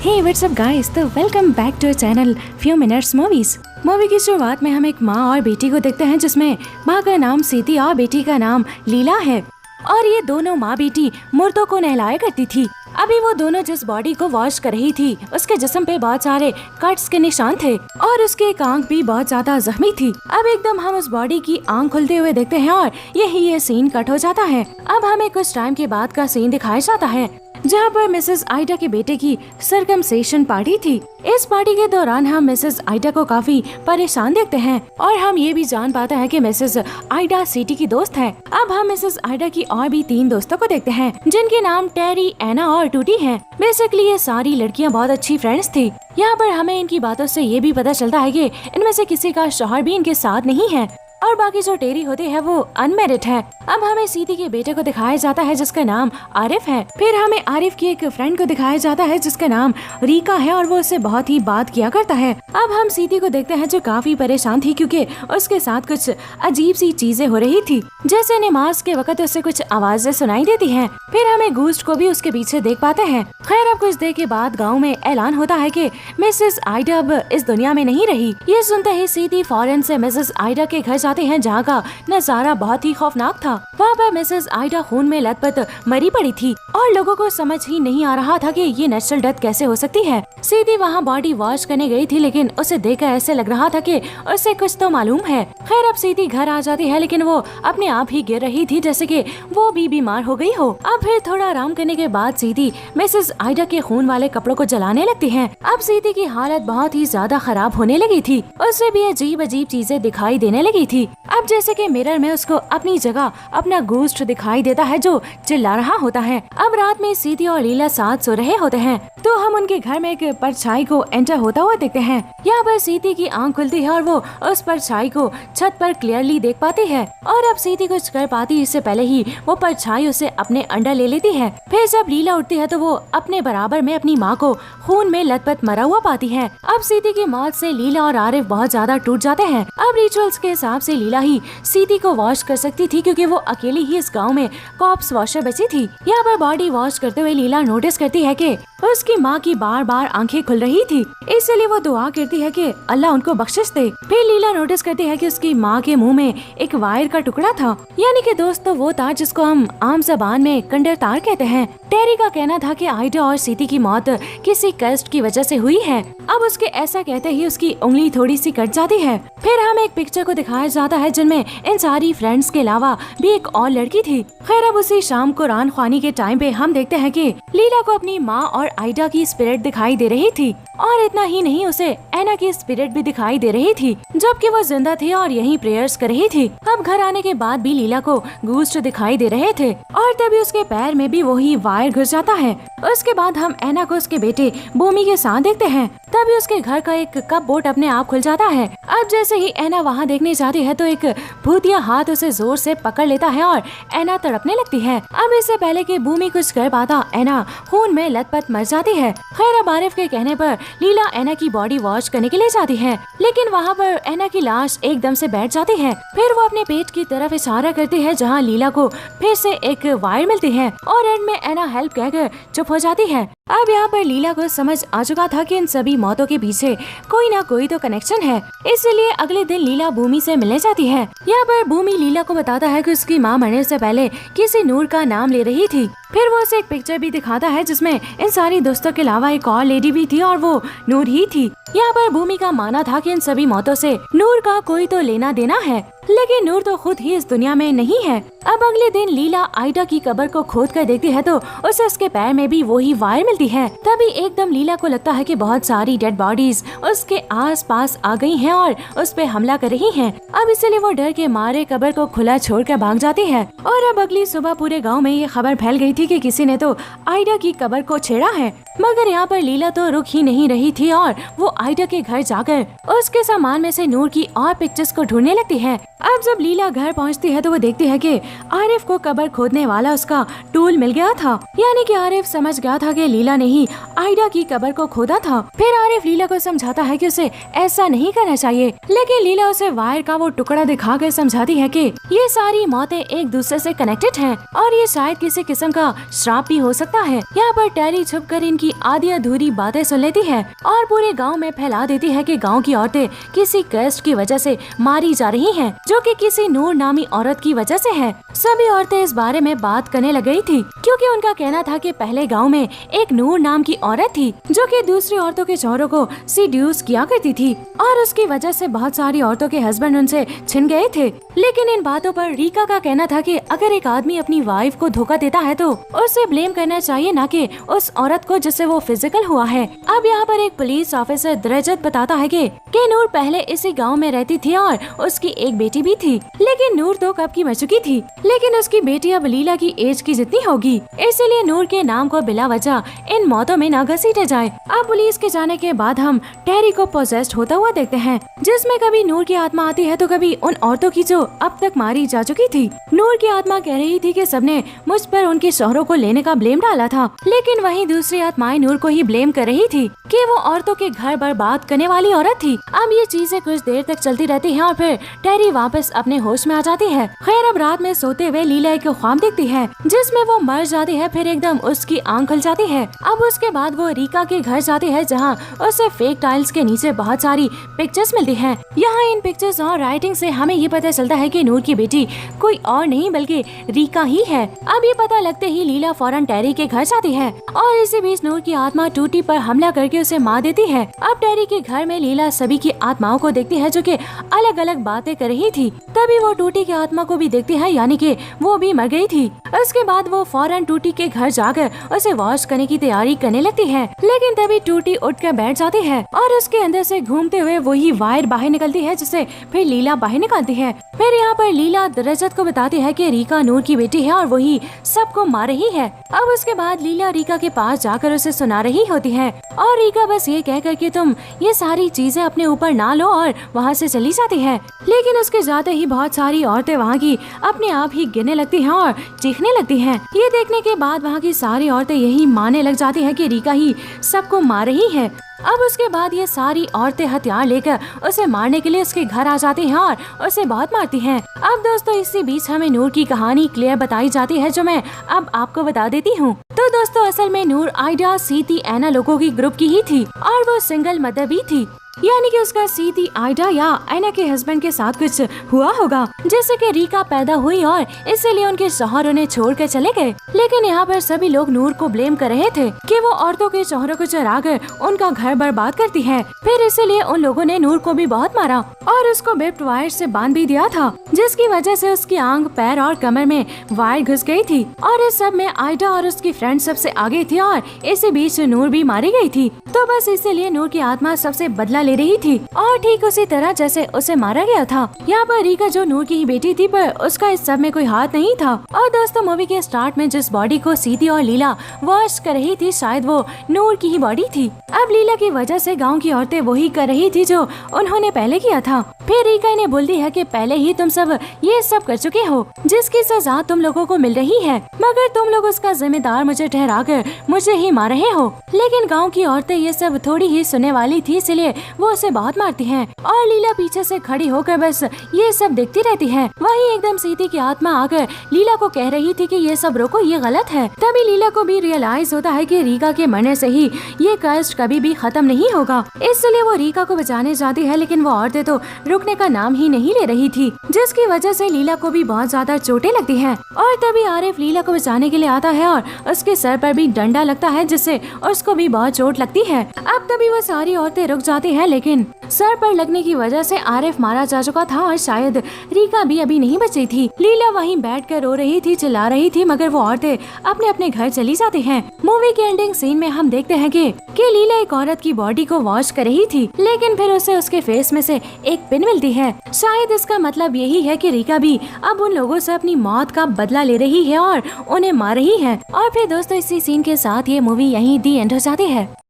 हे what's up guys, तो welcome back to channel few minutes movies. Movie की शुरुआत में हम एक माँ और बेटी को देखते हैं, जिसमें माँ का नाम सीती और बेटी का नाम लीला है। और ये दोनों माँ बेटी मुर्दों को नहलाया करती थी। अभी वो दोनों जिस बॉडी को वॉश कर रही थी, उसके जिस्म पे बहुत सारे कट्स के निशान थे और उसकी एक आंख भी बहुत ज्यादा जख्मी थी। अब एकदम हम उस बॉडी की आंख खुलते हुए देखते हैं और यही ये सीन कट हो जाता है। अब हमें कुछ टाइम के बाद का सीन दिखाया जाता है, जहाँ पर मिसेस आइडा के बेटे की सरकमसेशन पार्टी थी। इस पार्टी के दौरान हम मिसेस आइडा को काफी परेशान देखते हैं और हम ये भी जान पाते हैं कि मिसेस आइडा सीटी की दोस्त है। अब हम मिसेस आइडा की और भी 3 दोस्तों को देखते हैं, जिनके नाम टेरी, एना और टूटी हैं। बेसिकली ये सारी लड़कियां बहुत अच्छी फ्रेंड्स थी। यहाँ पर हमें इनकी बातों से ये भी पता चलता है कि इनमें से किसी का शौहर भी इनके साथ नहीं है और बाकी जो टेरी होती है वो अनमेरिड है। अब हमें सीती के बेटे को दिखाया जाता है, जिसका नाम आरिफ है। फिर हमें आरिफ की एक फ्रेंड को दिखाया जाता है, जिसका नाम रीका है और वो उससे बहुत ही बात किया करता है। अब हम सीती को देखते हैं, जो काफी परेशान थी क्योंकि उसके साथ कुछ अजीब सी चीजें हो रही थी, जैसे नमाज के वक्त उससे कुछ आवाजें सुनाई देती हैं। फिर हमें गूस्ट को भी उसके पीछे देख पाते हैं। खैर, अब कुछ देर के बाद गाँव में ऐलान होता है कि मिसेस आइडा अब इस दुनिया में नहीं रही। ये सुनते ही सीती फौरन से मिसेस आइडा के घर जाते हैं, जहाँ का नजारा बहुत ही खौफनाक था। वहाँ पर मिसेस आइडा खून में लथपथ मरी पड़ी थी और लोगों को समझ ही नहीं आ रहा था कि ये नेचुरल डेथ कैसे हो सकती है। सीधी वहाँ बॉडी वॉश करने गई थी, लेकिन उसे देखकर ऐसे लग रहा था कि उसे कुछ तो मालूम है। खैर, अब सीधी घर आ जाती है, लेकिन वो अपने आप ही गिर रही थी, जैसे कि वो भी बीमार हो गई हो। अब फिर थोड़ा आराम करने के बाद सीधी मिसेस आइडा के खून वाले कपड़ों को जलाने लगती है। अब सीधी की हालत बहुत ही ज्यादा खराब होने लगी थी। उसे भी अजीब अजीब चीजें दिखाई देने लगी थी। अब जैसे कि मिरर में उसको अपनी जगह अपना गोश्त दिखाई देता है, जो चिल्ला रहा होता है। अब रात में सीधी और लीला साथ सो रहे होते हैं, तो हम उनके घर में एक परछाई को एंटर होता हुआ देखते हैं। यहाँ पर सीधी की आंख खुलती है और वो उस परछाई को छत पर क्लियरली देख पाती है। और अब सीधी कुछ कर पाती इससे पहले ही वो परछाई उसे अपने अंडर ले लेती है। फिर जब लीला उठती है तो वो अपने बराबर में अपनी माँ को खून में लथपथ मरा हुआ पाती है। अब सीधी की मौत से लीला और आरिफ बहुत ज्यादा टूट जाते हैं। अब रिचुअल्स के हिसाब से लीला ही सीधी को वॉश कर सकती थी, क्योंकि वो अकेली ही इस गांव में कॉप्स वॉशर बची थी। यहाँ पर बॉडी वॉश करते हुए लीला नोटिस करती है कि उसकी माँ की बार बार आंखें खुल रही थी, इसलिए वो दुआ करती है कि अल्लाह उनको बख्शिश दे। फिर लीला नोटिस करती है कि उसकी माँ के मुंह में एक वायर का टुकड़ा था, यानी कि दोस्तों वो तार जिसको हम आम जबान में कंडर तार कहते हैं। टेरी का कहना था कि आइडा और सीती की मौत किसी कष्ट की वजह से हुई है। अब उसके ऐसा कहते ही उसकी उंगली थोड़ी सी कट जाती है। फिर हमें एक पिक्चर को दिखाया जाता है, जिनमें इन सारी फ्रेंड्स के अलावा भी एक और लड़की थी। खैर, अब उसी शाम कुरान ख्वानी के टाइम पे हम देखते हैं कि लीला को अपनी माँ और आइडा की स्पिरिट दिखाई दे रही थी, और इतना ही नहीं, उसे एना की स्पिरिट भी दिखाई दे रही थी, जबकि वो जिंदा थी और यही प्रेयर्स कर रही थी। अब घर आने के बाद भी लीला को घूस्ट दिखाई दे रहे थे और तभी उसके पैर में भी वही वायर घुस जाता है। उसके बाद हम एना को उसके बेटे बूमी के साथ देखते हैं। तभी उसके घर का एक कपबोर्ड अपने आप खुल जाता है। अब जैसे ही एना वहाँ देखने जाती है तो एक भूतिया हाथ उसे जोर से पकड़ लेता है और एना तड़पने लगती है। अब इससे पहले कि बूमी कुछ कर पाता, एना खून में लथपथ मर जाती है। खैर, अब आरिफ के कहने पर लीला एना की बॉडी वॉश करने के लिए जाती है, लेकिन वहाँ पर एना की लाश एकदम से बैठ जाती है। फिर वो अपने पेट की तरफ इशारा करती है, जहाँ लीला को फिर से एक वायर मिलती है और एंड में एना हेल्प कहकर चुप हो जाती है। अब यहाँ पर लीला को समझ आ चुका था कि इन सभी मौतों के पीछे कोई ना कोई तो कनेक्शन है, इसलिए अगले दिन लीला भूमि से मिलने जाती है। यहाँ पर भूमि लीला को बताता है कि उसकी माँ मरने से पहले किसी नूर का नाम ले रही थी। फिर वो उसे एक पिक्चर भी दिखाता है, जिसमें इन सारी दोस्तों के अलावा एक और लेडी भी थी और वो नूर ही थी। यहाँ पर भूमि का मानना था कि इन सभी मौतों से नूर का कोई तो लेना देना है, लेकिन नूर तो खुद ही इस दुनिया में नहीं है। अब अगले दिन लीला आइडा की कब्र को खोद कर देखती है तो उसे उसके पैर में भी वही वायर मिलती है। तभी एकदम लीला को लगता है कि बहुत सारी डेड बॉडीज उसके आसपास आ गई हैं और उस पे हमला कर रही हैं। अब इसलिए वो डर के मारे कब्र को खुला छोड़कर भाग जाती है। और अब अगली सुबह पूरे गाँव में ये खबर फैल गई थी कि किसी ने तो आइडा की कब्र को छेड़ा है। मगर यहाँ पर लीला तो रुक ही नहीं रही थी और वो आइडा के घर जाकर उसके सामान में से नूर की और पिक्चर्स को ढूंढने लगती है। अब जब लीला घर पहुंचती है तो वो देखती है कि आरिफ को कब्र खोदने वाला उसका टूल मिल गया था, यानी कि आरिफ समझ गया था कि लीला ने ही आयडा की कब्र को खोदा था। फिर आरिफ लीला को समझाता है कि उसे ऐसा नहीं करना चाहिए, लेकिन लीला उसे वायर का वो टुकड़ा दिखाकर समझाती है कि ये सारी मौतें एक दूसरे से कनेक्टेड हैं और ये शायद किसी किस्म का श्राप भी हो सकता है। यहाँ पर टेरी छुपकर इनकी आधी अधूरी बातें सुन लेती है और पूरे गांव में फैला देती है कि गांव की औरतें किसी कष्ट की वजह से मारी जा रही हैं, जो कि किसी नूर नामी औरत की वजह से है। सभी औरतें इस बारे में बात करने लग गई थी, क्योंकि उनका कहना था कि पहले गांव में एक नूर नाम की औरत थी जो कि दूसरी औरतों के शौहरों को सीड्यूस किया करती थी और उसकी वजह से बहुत सारी औरतों के हस्बैंड उनसे छिन गए थे। लेकिन इन बातों पर रीका का कहना था कि अगर एक आदमी अपनी वाइफ को धोखा देता है तो उसे ब्लेम करना चाहिए, ना कि उस औरत को जिससे वो फिजिकल हुआ है। अब यहाँ पर एक पुलिस ऑफिसर द्रजत बताता है कि नूर पहले इसी गांव में रहती थी और उसकी एक बेटी भी थी, लेकिन नूर तो कब की मर चुकी थी, लेकिन उसकी बेटी अब लीला की एज की जितनी होगी, इसीलिए नूर के नाम को बिला वजह इन मौतों में न घसीटा जाए। अब पुलिस के जाने के बाद हम टेरी को पोजेस्ड होता हुआ देखते हैं, जिसमें कभी नूर की आत्मा आती है तो कभी उन औरतों की जो अब तक मारी जा चुकी थी। नूर की आत्मा कह रही थी कि सबने मुझ पर उनके शौहरों को लेने का ब्लेम डाला था, लेकिन वहीं दूसरी आत्माएं नूर को ही ब्लेम कर रही थी कि वो औरतों के घर बर्बाद करने वाली औरत थी। अब ये चीजें कुछ देर तक चलती रहती हैं और फिर टेरी वापस अपने होश में आ जाती है। खैर, अब रात में सोते हुए लीला एक ख्वाब देखती है जिसमें वो मर जाती है, फिर एकदम उसकी आंख खुल जाती है। अब उसके बाद वो रीका के घर जाती है, जहाँ उसे फेक टाइल्स के नीचे बहुत सारी पिक्चर्स मिलती हैं। यहाँ इन पिक्चर्स और राइटिंग से हमें ये पता चलता है कि नूर की बेटी कोई और नहीं बल्कि रीका ही है। अब ये पता लगते ही लीला फौरन टेरी के घर जाती है और इसी बीच नूर की आत्मा टूटी पर हमला करके उसे मार देती है। अब टेरी के घर में लीला सभी की आत्माओं को देखती है जो कि अलग अलग बातें कर रही थी। तभी वो टूटी की आत्मा को भी देखती है, यानी कि वो भी मर गई थी। उसके बाद वो फौरन टूटी के घर जाकर उसे वॉश करने की तैयारी करने लगती है, लेकिन तभी टूटी उठकर बैठ जाती है और उसके अंदर से घूमते हुए वही वायर बाहर निकलती है, जिसे फिर लीला बाहर निकालती है। फिर यहाँ पर लीला रजत को बताती है कि रीका नूर की बेटी है और वही सबको मार रही है। अब उसके बाद लीला रीका के पास जाकर उसे सुना रही होती है और रीका बस ये कह कर के तुम ये सारी चीजें अपने ऊपर ना लो और वहाँ से चली जाती है। लेकिन उसके जाते ही बहुत सारी औरतें वहाँ की अपने आप ही गिरने लगती हैं और चीखने लगती हैं। ये देखने के बाद वहाँ की सारी औरतें यही मानने लग जाती हैं कि रीका ही सबको मार रही है। अब उसके बाद ये सारी औरतें हथियार लेकर उसे मारने के लिए उसके घर आ जाती हैं और उसे बहुत मारती हैं। अब दोस्तों, इसी बीच हमें नूर की कहानी क्लियर बताई जाती है, जो मैं अब आपको बता देती हूँ। तो दोस्तों, असल में नूर आयडा, सीती, ऐना लोगों की ग्रुप की ही थी और वो सिंगल मदर भी थी, यानी कि उसका सीधी आयडा या ऐना के हस्बैंड के साथ कुछ हुआ होगा, जैसे कि रीका पैदा हुई और इसीलिए उनके शौहर उन्हें छोड़कर चले गए। लेकिन यहाँ पर सभी लोग नूर को ब्लेम कर रहे थे कि वो औरतों के शौहरों को चराकर उनका घर बर्बाद करती है। फिर इसीलिए उन लोगों ने नूर को भी बहुत मारा और उसको बिप्ट वायर से बांध भी दिया था, जिसकी वजह से उसकी आंख, पैर और कमर में वायर घुस गई थी। और इस सब में आयडा और उसकी फ्रेंड सबसे आगे थी और इसी बीच नूर भी मारी गई थी। तो बस इसीलिए नूर की आत्मा सबसे बदला ले रही थी और ठीक उसी तरह जैसे उसे मारा गया था। यहाँ पर रीका जो नूर की ही बेटी थी, पर उसका इस सब में कोई हाथ नहीं था। और दोस्तों, मूवी के स्टार्ट में जिस बॉडी को सीधी और लीला वॉश कर रही थी, शायद वो नूर की ही बॉडी थी। अब लीला की वजह से गांव की औरतें वही कर रही थी जो उन्होंने पहले किया था। फिर रीका इन्हें बोलती है कि पहले ही तुम सब ये सब कर चुके हो, जिसकी सजा तुम लोगों को मिल रही है, मगर तुम लोग उसका जिम्मेदार मुझे ठहराकर मुझे ही मार रहे हो। लेकिन गांव की औरतें ये सब थोड़ी ही सुनने वाली थी, इसलिए वो उसे बहुत मारती हैं और लीला पीछे से खड़ी होकर बस ये सब देखती रहती है। वहीं एकदम सीधी की आत्मा आकर लीला को कह रही थी कि ये सब रोको, ये गलत है। तभी लीला को भी रियलाइज होता है कि रीका के मरने से ही ये कष्ट कभी भी खत्म नहीं होगा, इसलिए वो रीका को बचाने जाती है, लेकिन वो औरतें तो रुकने का नाम ही नहीं ले रही थी, जिसकी वजह से लीला को भी बहुत ज्यादा चोटें लगती हैं। और तभी आरिफ लीला को बचाने के लिए आता है और उसके सर पर भी डंडा लगता है, जिससे उसको भी बहुत चोट लगती है। अब तभी वो सारी औरतें रुक जाती हैं, लेकिन सर पर लगने की वजह से आरिफ मारा जा चुका था और शायद रीका भी अभी नहीं बची थी। लीला वहीं बैठकर रो रही थी, चिल्ला रही थी, मगर वो औरतें अपने अपने घर चली जाती हैं। मूवी के एंडिंग सीन में हम देखते हैं कि लीला एक औरत की बॉडी को वॉश कर रही थी, लेकिन फिर उसे उसके फेस में से एक पिन मिलती है। शायद इसका मतलब यही है कि रीका भी अब उन लोगों से अपनी मौत का बदला ले रही है और उन्हें मार रही है। और फिर दोस्तों, इसी सीन के साथ ये मूवी यहीं दी एंड हो जाती है।